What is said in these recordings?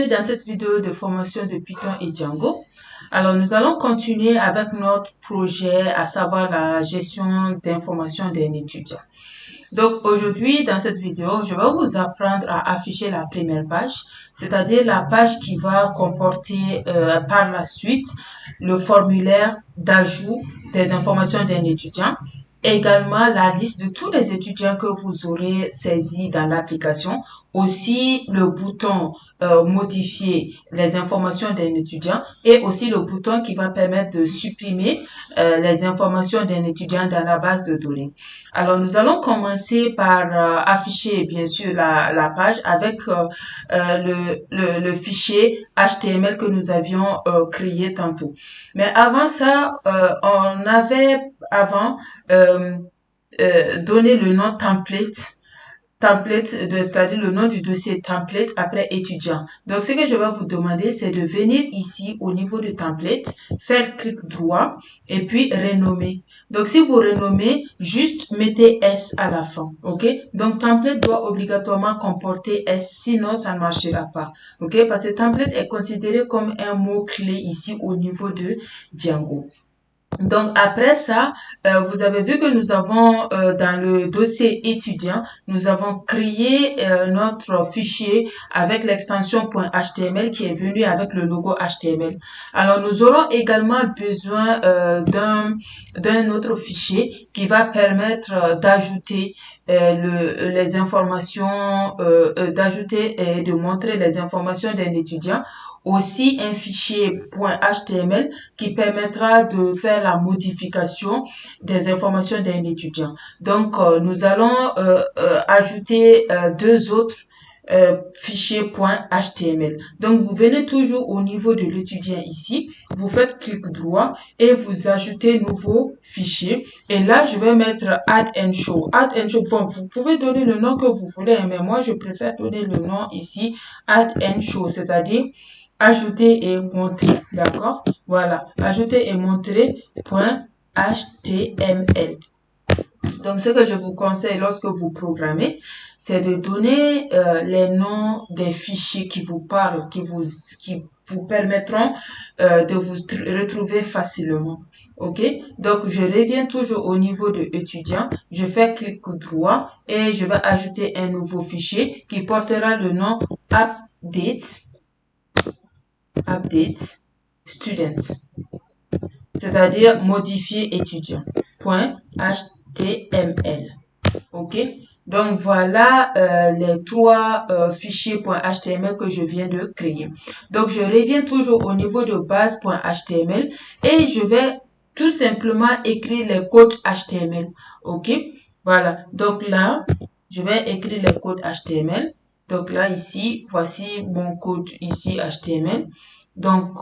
dans cette vidéo de formation de Python et Django. Alors, nous allons continuer avec notre projet, à savoir la gestion d'informations d'un étudiant. Donc, aujourd'hui, dans cette vidéo, je vais vous apprendre à afficher la première page, c'est-à-dire la page qui va comporter par la suite le formulaire d'ajout des informations d'un étudiant. Également, la liste de tous les étudiants que vous aurez saisis dans l'application. Aussi, le bouton modifier les informations d'un étudiant et aussi le bouton qui va permettre de supprimer les informations d'un étudiant dans la base de données. Alors, nous allons commencer par afficher, bien sûr, la page avec le fichier HTML que nous avions créé tantôt. Mais avant ça, on avait avant donné le nom template, c'est-à-dire le nom du dossier template après étudiant. Donc, ce que je vais vous demander, c'est de venir ici au niveau du template, faire clic droit et puis renommer. Donc, si vous renommez, juste mettez S à la fin, ok? Donc, template doit obligatoirement comporter S, sinon ça ne marchera pas, ok? Parce que template est considéré comme un mot-clé ici au niveau de Django. Donc, après ça, vous avez vu que nous avons, dans le dossier étudiant, nous avons créé notre fichier avec l'extension .html qui est venu avec le logo HTML. Alors, nous aurons également besoin d'un autre fichier qui va permettre d'ajouter les informations, d'ajouter et de montrer les informations d'un étudiant. Aussi un fichier .html qui permettra de faire la modification des informations d'un étudiant. Donc, nous allons ajouter deux autres fichiers .html. Donc, vous venez toujours au niveau de l'étudiant ici, vous faites clic droit et vous ajoutez nouveau fichier. Et là, je vais mettre add and show. Add and show, bon, vous pouvez donner le nom que vous voulez, mais moi, je préfère donner le nom ici add and show, c'est-à-dire ajouter et montrer, d'accord? Voilà, ajouter et montrer .html. Donc, ce que je vous conseille lorsque vous programmez, c'est de donner les noms des fichiers qui vous parlent, qui vous permettront de vous retrouver facilement. Ok? Donc, je reviens toujours au niveau de étudiant. Je fais clic droit et je vais ajouter un nouveau fichier qui portera le nom update student, c'est-à-dire modifier étudiant .html. Ok, donc voilà les trois fichiers .html que je viens de créer. Donc je reviens toujours au niveau de base.html et je vais tout simplement écrire les codes HTML. Ok, voilà, donc là je vais écrire les codes HTML. Donc là, ici, voici mon code ici HTML. Donc,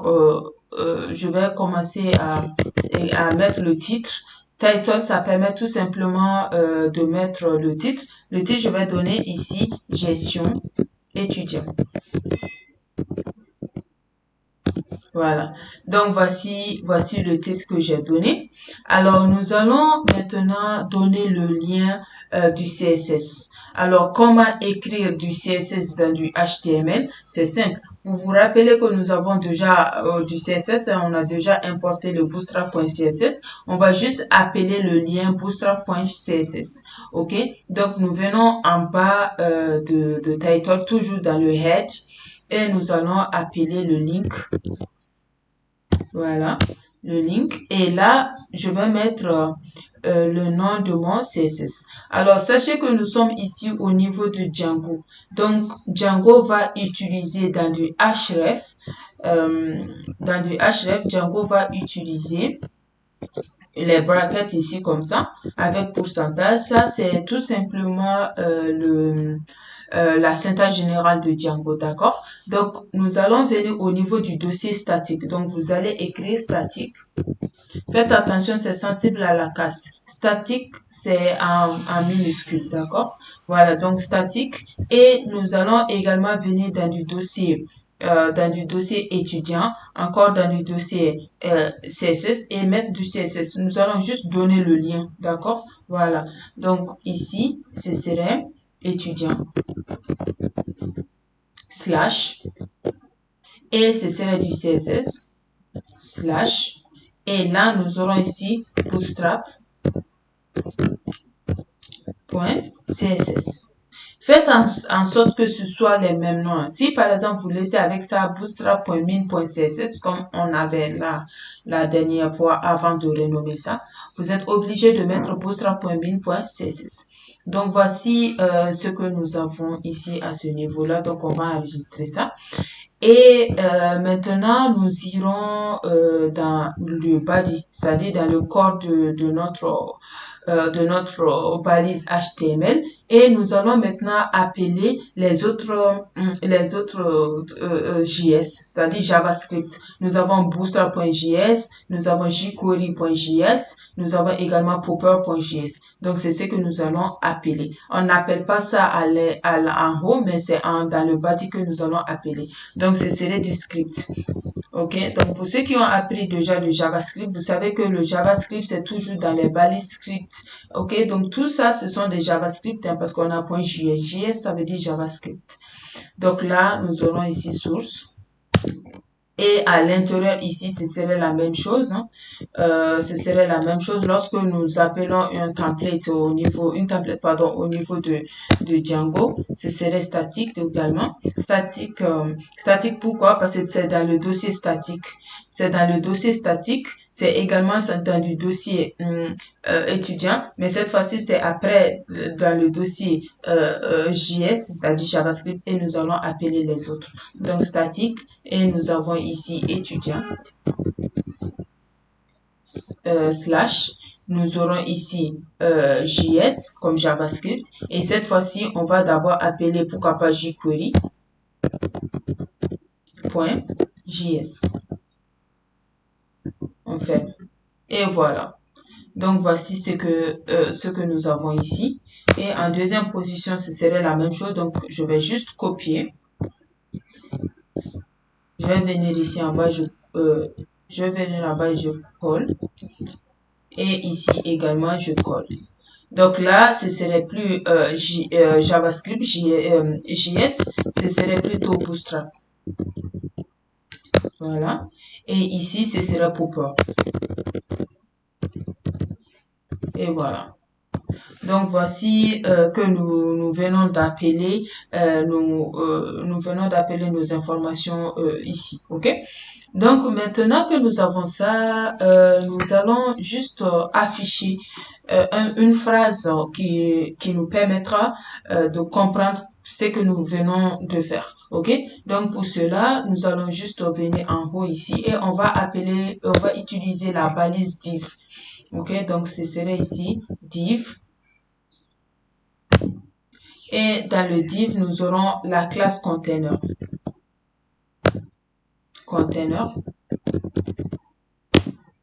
je vais commencer à mettre le titre. Title, ça permet tout simplement de mettre le titre. Le titre, je vais donner ici gestion étudiant. Voilà. Donc, voici le titre que j'ai donné. Alors, nous allons maintenant donner le lien du CSS. Alors, comment écrire du CSS dans du HTML? C'est simple. Vous vous rappelez que nous avons déjà du CSS, on a déjà importé le bootstrap.css. On va juste appeler le lien bootstrap.css. OK? Donc, nous venons en bas de title, toujours dans le head, et nous allons appeler le link. Voilà, le link. Et là, je vais mettre le nom de mon CSS. Alors, sachez que nous sommes ici au niveau de Django. Donc, Django va utiliser dans du href. Django va utiliser les brackets ici comme ça, avec pourcentage. Ça, c'est tout simplement la syntaxe générale de Django, d'accord? Donc, nous allons venir au niveau du dossier statique. Donc, vous allez écrire statique. Faites attention, c'est sensible à la casse. Statique, c'est en minuscule, d'accord? Voilà, donc statique. Et nous allons également venir dans du dossier étudiant, encore dans du dossier CSS et mettre du CSS. Nous allons juste donner le lien, d'accord? Voilà. Donc ici, ce serait étudiant / et ce serait du CSS slash, et là nous aurons ici bootstrap.css. Faites en sorte que ce soit les mêmes noms. Si par exemple vous laissez avec ça bootstrap.min.css comme on avait là la dernière fois avant de renommer ça, vous êtes obligé de mettre bootstrap.min.css. Donc voici ce que nous avons ici à ce niveau-là. Donc on va enregistrer ça. Et maintenant, nous irons dans le body, c'est-à-dire dans le corps de notre balise HTML, et nous allons maintenant appeler les autres JS, c'est-à-dire JavaScript. Nous avons Bootstrap.js, nous avons jQuery.js, nous avons également Popper.js. Donc c'est ce que nous allons appeler. On n'appelle pas ça en haut, mais c'est dans le body que nous allons appeler. Donc, ce serait du script. OK? Donc, pour ceux qui ont appris déjà le JavaScript, vous savez que le JavaScript, c'est toujours dans les balises script. OK? Donc, tout ça, ce sont des JavaScript parce qu'on a .js. JS, ça veut dire JavaScript. Donc, là, nous aurons ici source. Et à l'intérieur ici, ce serait la même chose. Ce serait la même chose lorsque nous appelons une template au niveau de Django. Ce serait statique également. Statique pourquoi? Parce que c'est dans le dossier statique. C'est dans le dossier statique. C'est également dans du dossier étudiant. Mais cette fois-ci, c'est après dans le dossier JS, c'est-à-dire JavaScript, et nous allons appeler les autres. Donc statique. Et nous avons ici étudiant slash. Nous aurons ici JS comme JavaScript. Et cette fois-ci, on va d'abord appeler pourquoi pas jQuery.js. On fait. Et voilà. Donc voici ce que nous avons ici. Et en deuxième position, ce serait la même chose. Donc je vais juste copier. Je vais venir ici en bas, je vais venir là-bas et je colle. Et ici également, je colle. Donc là, ce serait plus JavaScript, JS, ce serait plutôt Bootstrap. Voilà. Et ici, ce serait Popper. Et voilà. Donc voici que nous venons d'appeler nous venons d'appeler nos informations ici, ok? Donc maintenant que nous avons ça, nous allons juste afficher une phrase qui nous permettra de comprendre ce que nous venons de faire. Ok? Donc pour cela, nous allons juste venir en haut ici et on va utiliser la balise div. Ok? Donc ce serait ici div. Et dans le div, nous aurons la classe container.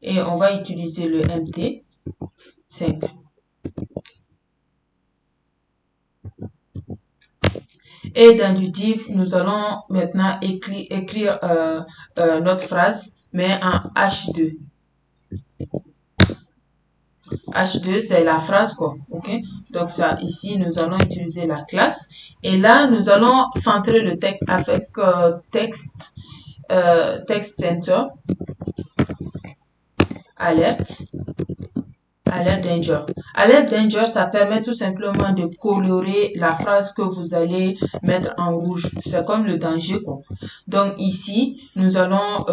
Et on va utiliser le MT5. Et dans du div, nous allons maintenant écrire notre phrase, mais en H2. H2, c'est la phrase, quoi. OK? Donc, ça, ici, nous allons utiliser la classe. Et là, nous allons centrer le texte avec text center, alerte danger. Alert danger, ça permet tout simplement de colorer la phrase que vous allez mettre en rouge. C'est comme le danger, quoi. Donc ici, nous allons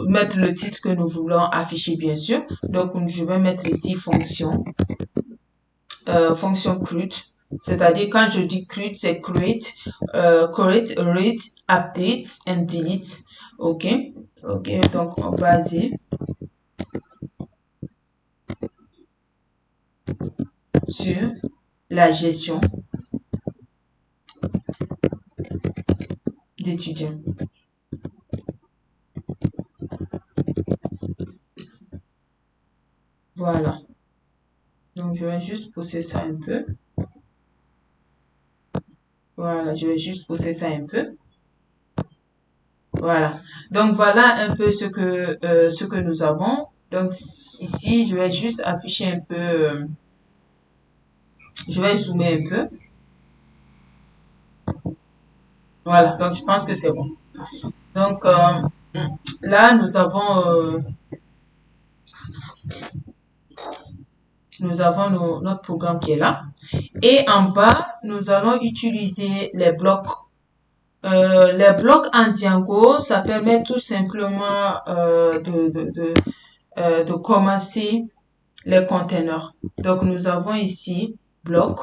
mettre le titre que nous voulons afficher, bien sûr. Donc je vais mettre ici fonction CRUD. C'est-à-dire quand je dis CRUD, c'est create, read, update and delete. OK? OK, donc basé sur la gestion d'étudiants. Voilà. Donc, je vais juste pousser ça un peu. Voilà, je vais juste pousser ça un peu. Voilà. Donc, voilà un peu ce que nous avons. Donc, ici, je vais juste afficher un peu. Je vais zoomer un peu. Voilà. Donc, je pense que c'est bon. Donc, là, nous avons notre programme qui est là. Et en bas, nous allons utiliser les blocs. Les blocs en Django, ça permet tout simplement de commencer les containers. Donc, nous avons ici bloc,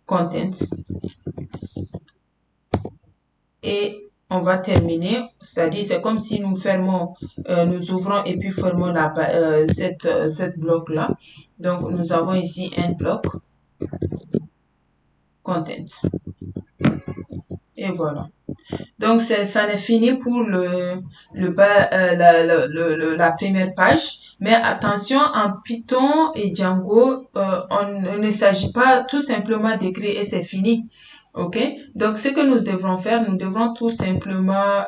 content. Et on va terminer, c'est-à-dire c'est comme si nous fermons, nous ouvrons et puis fermons cette bloc-là. Donc, nous avons ici un bloc, content. Et voilà. Donc, ça n'est fini pour la première page. Mais attention, en Python et Django, on ne s'agit pas tout simplement d'écrire et c'est fini. OK? Donc, ce que nous devrons faire, nous devrons tout simplement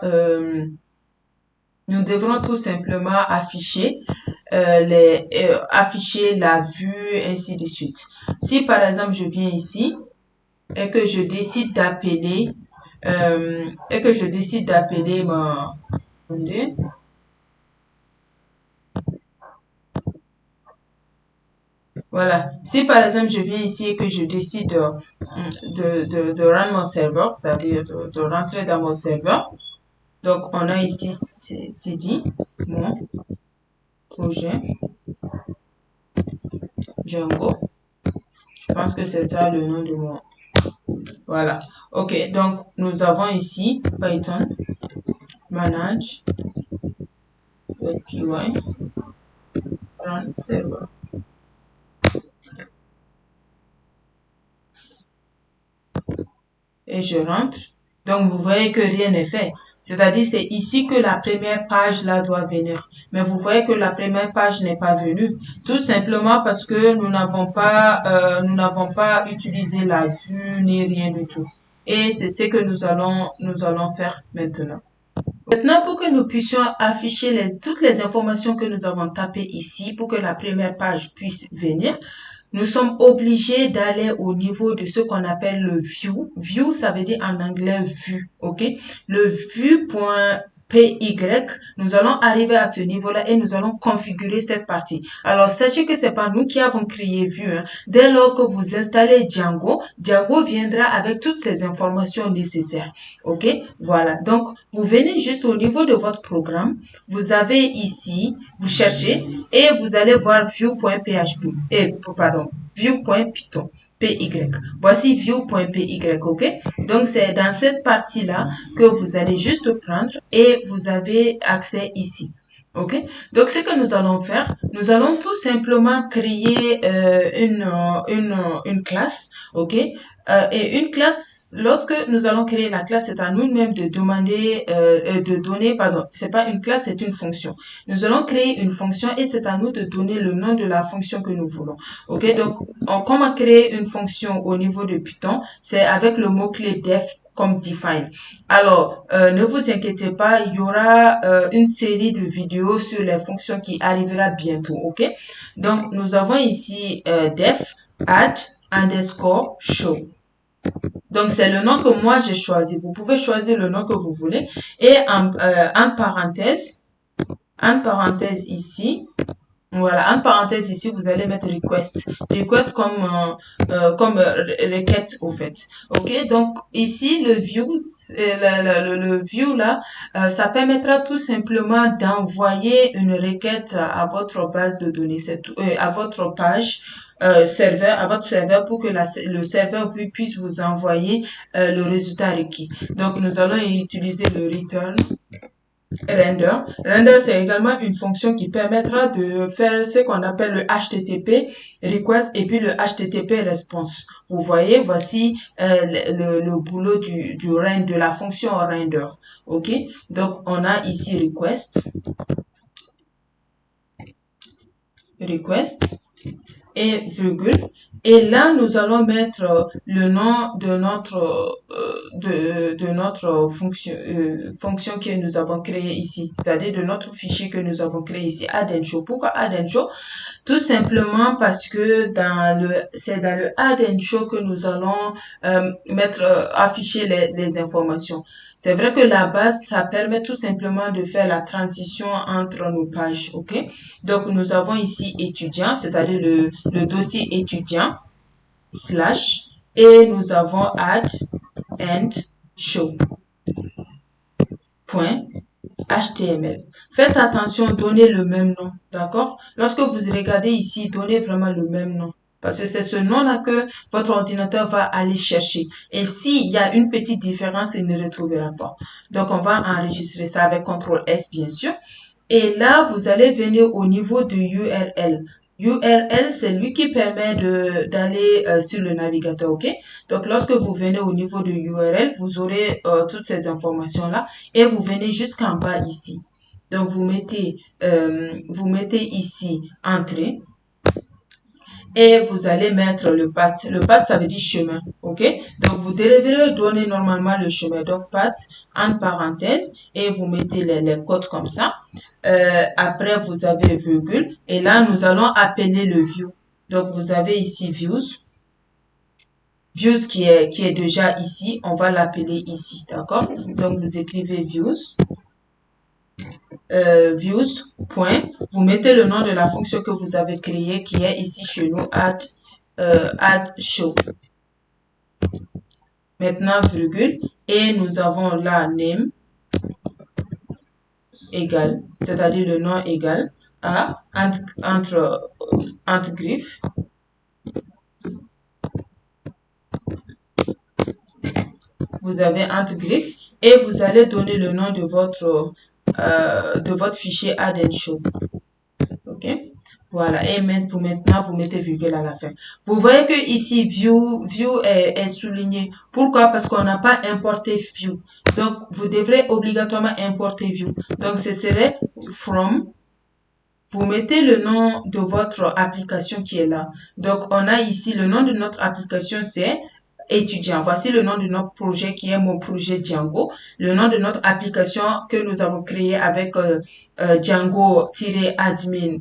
afficher afficher la vue, ainsi de suite. Si par exemple je viens ici et que je décide d'appeler ma... Voilà. Si par exemple je viens ici et que je décide de rendre mon serveur, c'est-à-dire de rentrer dans mon serveur, donc on a ici cd, mon projet Django. Je pense que c'est ça le nom de mon... Voilà. OK. Donc, nous avons ici Python manage API run server. Et je rentre. Donc, vous voyez que rien n'est fait. C'est-à-dire, c'est ici que la première page là doit venir. Mais vous voyez que la première page n'est pas venue. Tout simplement parce que nous n'avons pas utilisé la vue ni rien du tout. Et c'est ce que nous allons faire maintenant. Maintenant, pour que nous puissions afficher toutes les informations que nous avons tapées ici, pour que la première page puisse venir, nous sommes obligés d'aller au niveau de ce qu'on appelle le view. View, ça veut dire en anglais vue, ok? Le view.py, nous allons arriver à ce niveau-là et nous allons configurer cette partie. Alors, sachez que c'est pas nous qui avons créé view, hein. Dès lors que vous installez Django, Django viendra avec toutes ces informations nécessaires, ok? Voilà. Donc, vous venez juste au niveau de votre programme. Vous avez ici, vous cherchez et vous allez voir view.php. View.python. PY. Voici view.py, ok? Donc, c'est dans cette partie-là que vous allez juste prendre et vous avez accès ici. OK? Donc, ce que nous allons faire, nous allons tout simplement créer une classe, OK? Et une classe, lorsque nous allons créer la classe, c'est à nous-mêmes de donner, c'est pas une classe, c'est une fonction. Nous allons créer une fonction et c'est à nous de donner le nom de la fonction que nous voulons. OK? Donc, comment créer une fonction au niveau de Python? C'est avec le mot-clé def comme define. Alors, ne vous inquiétez pas, il y aura une série de vidéos sur les fonctions qui arrivera bientôt, ok? Donc, nous avons ici def add underscore show. Donc, c'est le nom que moi j'ai choisi. Vous pouvez choisir le nom que vous voulez. Et en parenthèse ici, voilà, en parenthèse ici, vous allez mettre request. Request comme requête au fait. Ok, donc ici le view, le view là, ça permettra tout simplement d'envoyer une requête à votre base de données, à votre page serveur, à votre serveur pour que le serveur puisse vous envoyer le résultat requis. Donc nous allons utiliser le return. Render. Render, c'est également une fonction qui permettra de faire ce qu'on appelle le HTTP request et puis le HTTP response. Vous voyez, voici le boulot de la fonction render. OK? Donc, on a ici request et virgule. Et là, nous allons mettre le nom de notre fonction que nous avons créée ici, c'est-à-dire de notre fichier que nous avons créé ici, add and show. Pourquoi add and show? Tout simplement parce que c'est dans le add and show que nous allons afficher les informations. C'est vrai que la base, ça permet tout simplement de faire la transition entre nos pages, ok? Donc, nous avons ici étudiant, c'est-à-dire le dossier étudiant, slash, et nous avons add and show. Point. HTML. Faites attention, donnez le même nom, d'accord? Lorsque vous regardez ici, donnez vraiment le même nom. Parce que c'est ce nom-là que votre ordinateur va aller chercher. Et s'il y a une petite différence, il ne retrouvera pas. Donc, on va enregistrer ça avec CTRL-S, bien sûr. Et là, vous allez venir au niveau de URL. URL, c'est lui qui permet d'aller sur le navigateur, ok? Donc, lorsque vous venez au niveau de URL, vous aurez toutes ces informations-là et vous venez jusqu'en bas ici. Donc, vous mettez ici entrée et vous allez mettre le path. Le path, ça veut dire chemin, ok? Donc, vous devrez donner normalement le chemin. Donc, path, en parenthèse, et vous mettez les codes comme ça. Après, vous avez virgule, et là, nous allons appeler le view. Donc, vous avez ici views. Views qui est déjà ici, on va l'appeler ici, d'accord? Donc, vous écrivez views. Views, point, vous mettez le nom de la fonction que vous avez créée qui est ici chez nous, add show. Maintenant, virgule, et nous avons là name égal, c'est-à-dire le nom égal à entre griffes. Vous avez entre griffes et vous allez donner le nom de votre fichier add and show. Ok? Voilà. Et maintenant, vous mettez virgule à la fin. Vous voyez que ici, view est souligné. Pourquoi? Parce qu'on n'a pas importé view. Donc, vous devrez obligatoirement importer view. Donc, ce serait from. Vous mettez le nom de votre application qui est là. Donc, on a ici le nom de notre application, c'est étudiant. Voici le nom de notre projet qui est mon projet Django. Le nom de notre application que nous avons créé avec Django-admin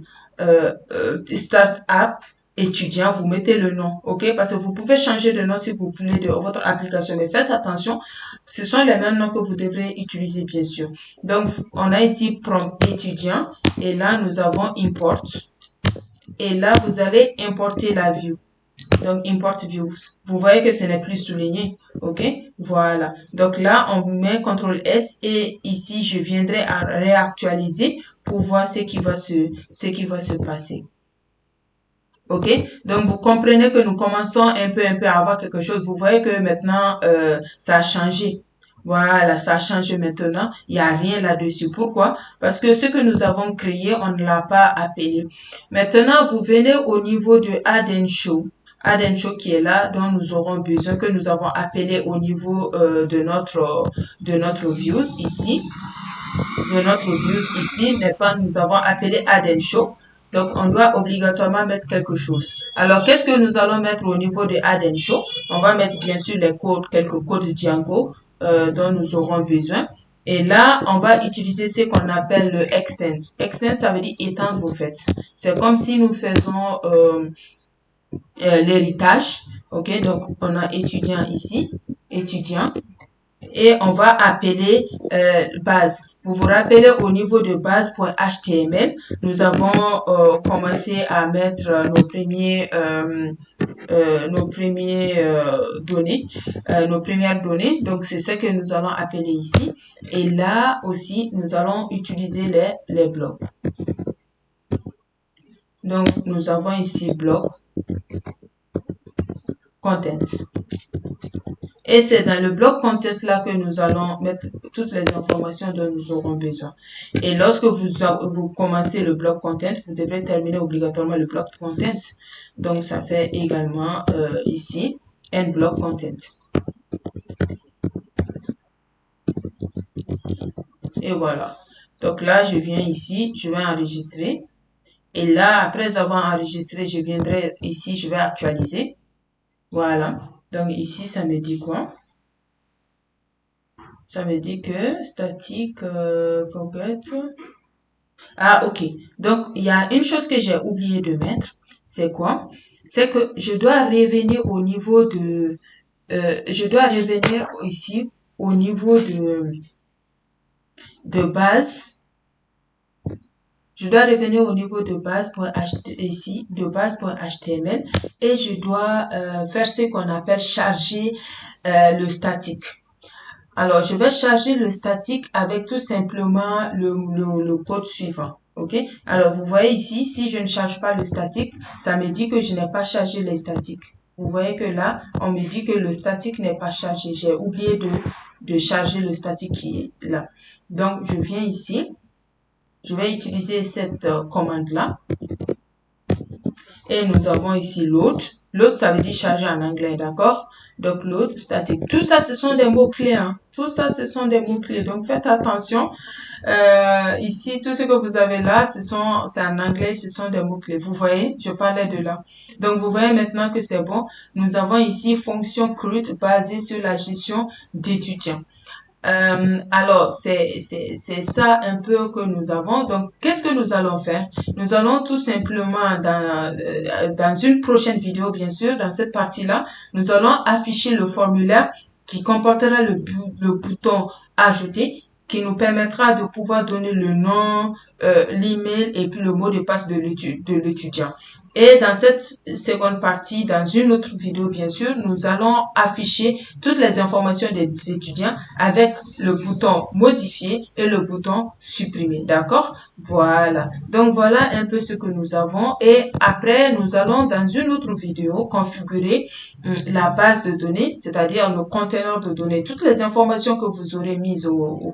start app étudiant, vous mettez le nom, ok? Parce que vous pouvez changer de nom si vous voulez de votre application, mais faites attention, ce sont les mêmes noms que vous devrez utiliser, bien sûr. Donc, on a ici prompt étudiant, et là, nous avons import. Et là, vous allez importer la view. Donc, import views. Vous voyez que ce n'est plus souligné. OK? Voilà. Donc là, on met CTRL S et ici, je viendrai à réactualiser pour voir ce qui va se passer. OK? Donc, vous comprenez que nous commençons un peu à avoir quelque chose. Vous voyez que maintenant, ça a changé. Voilà, ça a changé maintenant. Il n'y a rien là-dessus. Pourquoi? Parce que ce que nous avons créé, on ne l'a pas appelé. Maintenant, vous venez au niveau de Add and Show. Add and Show qui est là, dont nous aurons besoin, que nous avons appelé au niveau de notre views ici. De notre views ici, mais pas nous avons appelé Add and Show. Donc, on doit obligatoirement mettre quelque chose. Alors, qu'est-ce que nous allons mettre au niveau de Add and Show? On va mettre bien sûr quelques codes Django dont nous aurons besoin. Et là, on va utiliser ce qu'on appelle le extend. Extend, ça veut dire étendre vos faits. C'est comme si nous faisons l'héritage. Ok, donc on a étudiant ici, étudiant. Et on va appeler base. Vous vous rappelez au niveau de base.html, nous avons commencé à mettre nos premières données. Donc c'est ce que nous allons appeler ici. Et là aussi, nous allons utiliser les blocs. Donc nous avons ici bloc content. Et c'est dans le bloc content là que nous allons mettre toutes les informations dont nous aurons besoin. Et lorsque vous commencez le bloc content, vous devrez terminer obligatoirement le bloc content. Donc, ça fait également ici un bloc content. Et voilà. Donc là, je viens ici, je vais enregistrer. Et là, après avoir enregistré, je viendrai ici, je vais actualiser. Voilà. Donc ici, ça me dit quoi? Ça me dit que statique, forget. Ah, ok. Donc, il y a une chose que j'ai oublié de mettre. C'est quoi? C'est que je dois revenir au niveau je dois revenir ici au niveau de base. Je dois revenir au niveau de ici, de base.html et je dois faire ce qu'on appelle charger le statique. Alors, je vais charger le statique avec tout simplement le code suivant. OK? Alors, vous voyez ici, si je ne charge pas le statique, ça me dit que je n'ai pas chargé les statiques. Vous voyez que là, on me dit que le statique n'est pas chargé. J'ai oublié de charger le statique qui est là. Donc, je viens ici. Je vais utiliser cette commande-là. Et nous avons ici load. Load, ça veut dire charger en anglais, d'accord? Donc, load, statique. Tout ça, ce sont des mots-clés. Hein. Tout ça, ce sont des mots-clés. Donc, faites attention. Ici, tout ce que vous avez là, c'est en anglais, ce sont des mots-clés. Vous voyez, je parlais de là. Donc, vous voyez maintenant que c'est bon. Nous avons ici fonction CRUD basée sur la gestion d'étudiants. Alors, c'est ça un peu que nous avons. Donc, qu'est-ce que nous allons faire? Nous allons tout simplement, dans une prochaine vidéo, bien sûr, dans cette partie-là, nous allons afficher le formulaire qui comportera le bouton ajouter qui nous permettra de pouvoir donner le nom, l'email et puis le mot de passe de l'étudiant. Et dans cette seconde partie, dans une autre vidéo, bien sûr, nous allons afficher toutes les informations des étudiants avec le bouton modifier et le bouton supprimer. D'accord? Voilà. Donc, voilà un peu ce que nous avons. Et après, nous allons, dans une autre vidéo, configurer la base de données, c'est-à-dire le conteneur de données. Toutes les informations que vous aurez mises au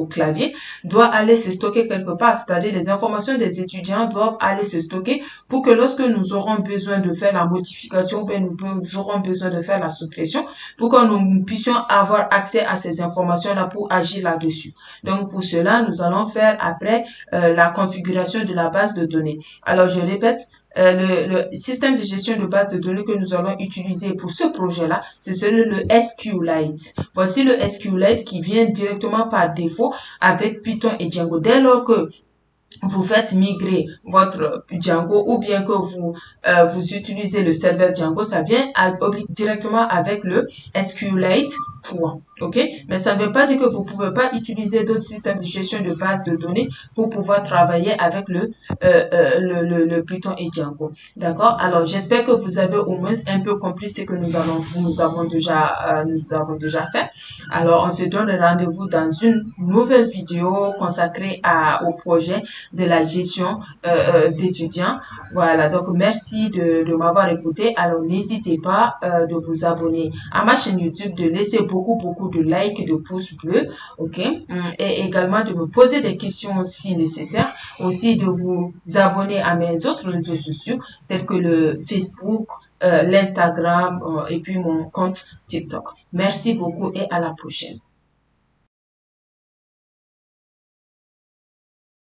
clavier doivent aller se stocker quelque part. C'est-à-dire les informations des étudiants doivent aller se stocker pour que lorsque nous aurons besoin de faire la modification, ben nous aurons besoin de faire la suppression pour que nous puissions avoir accès à ces informations-là pour agir là-dessus. Donc, pour cela, nous allons faire après la configuration de la base de données. Alors, je répète, le système de gestion de base de données que nous allons utiliser pour ce projet-là, c'est celui le SQLite. Voici le SQLite qui vient directement par défaut avec Python et Django. Dès lors que vous faites migrer votre Django ou bien que vous utilisez le serveur Django, ça vient directement avec le SQLite 3. OK? Mais ça ne veut pas dire que vous ne pouvez pas utiliser d'autres systèmes de gestion de base de données pour pouvoir travailler avec le Python et Django. D'accord? Alors, j'espère que vous avez au moins un peu compris ce que nous avons déjà fait. Alors, on se donne rendez-vous dans une nouvelle vidéo consacrée au projet de la gestion d'étudiants. Voilà, donc merci de m'avoir écouté. Alors, n'hésitez pas de vous abonner à ma chaîne YouTube, de laisser beaucoup de likes et de pouces bleus, ok? Et également de me poser des questions si nécessaire. Aussi de vous abonner à mes autres réseaux sociaux, tels que le Facebook, l'Instagram et puis mon compte TikTok. Merci beaucoup et à la prochaine.